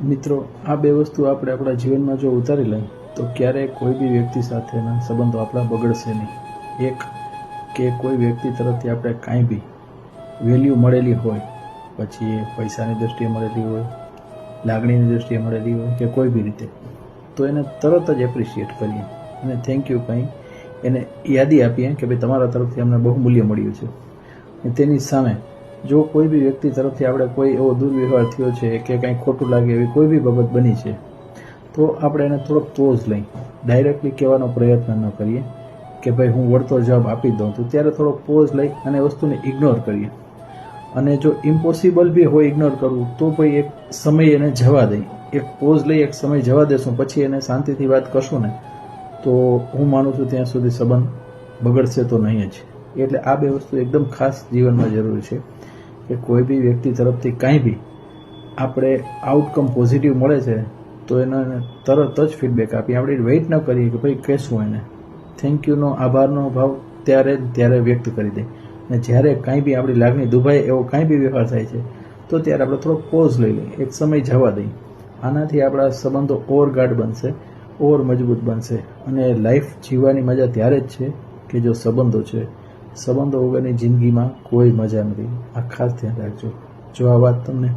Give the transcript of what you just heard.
મિત્રો, આ બે વસ્તુ આપણે આપણા જીવનમાં જો ઉતારી લઈએ તો ક્યારેય કોઈ બી વ્યક્તિ સાથેના સંબંધો આપણા બગડશે નહીં. એક કે કોઈ વ્યક્તિ તરફથી આપણે કાંઈ બી વેલ્યુ મળેલી હોય, પછી એ પૈસાની દૃષ્ટિએ મળેલી હોય, લાગણીની દૃષ્ટિએ મળેલી હોય કે કોઈ બી રીતે, તો એને તરત જ એપ્રિશિએટ કરીએ અને થેન્ક યુ કંઈ એને યાદી આપીએ કે ભાઈ તમારા તરફથી અમને બહુ મૂલ્ય મળ્યું છે. અને તેની સામે જો કોઈ બી વ્યક્તિ તરફથી આપણે કોઈ એવો દુર્વ્યવહાર થયો છે કે કંઈ ખોટું લાગે એવી કોઈ બી બાબત બની છે, તો આપણે એને થોડોક પોઝ લઈ ડાયરેક્ટલી કહેવાનો પ્રયત્ન ન કરીએ કે ભાઈ હું વળતો જવાબ આપી દઉં. તો ત્યારે થોડોક પોઝ લઈ અને વસ્તુને ઇગ્નોર કરીએ. અને જો ઇમ્પોસિબલ બી હોય ઇગ્નોર કરવું, તો ભાઈ એક સમય એને જવા દઈ, એક પોઝ લઈ એક સમય જવા દેશું, પછી એને શાંતિથી વાત કરશું ને, તો હું માનું છું ત્યાં સુધી સંબંધ બગડશે તો નહીં જ. એટલે આ બે વસ્તુ એકદમ ખાસ જીવનમાં જરૂરી છે કે કોઈ બી વ્યક્તિ તરફથી કાંઈ બી આપણે આઉટકમ પોઝિટિવ મળે છે તો એને તરત જ ફીડબેક આપીએ. આપણે વેઇટ ન કરીએ કે ભાઈ કહેશું એને. થેન્ક યુનો આભારનો ભાવ ત્યારે વ્યક્ત કરી દે. અને જ્યારે કાંઈ બી આપણી લાગણી દુભાય એવો કાંઈ બી વ્યવહાર થાય છે તો ત્યારે આપણે થોડોક પોઝ લઈ લઈએ, એક સમય જવા દઈએ. આનાથી આપણા સંબંધો ઓવર ગાઢ બનશે, ઓવર મજબૂત બનશે. અને લાઈફ જીવવાની મજા ત્યારે જ છે કે જો સંબંધો છે. સંબંધો વગરની જિંદગીમાં કોઈ મજા નથી. આ ખાસ ધ્યાન રાખજો. જો આ વાત તમને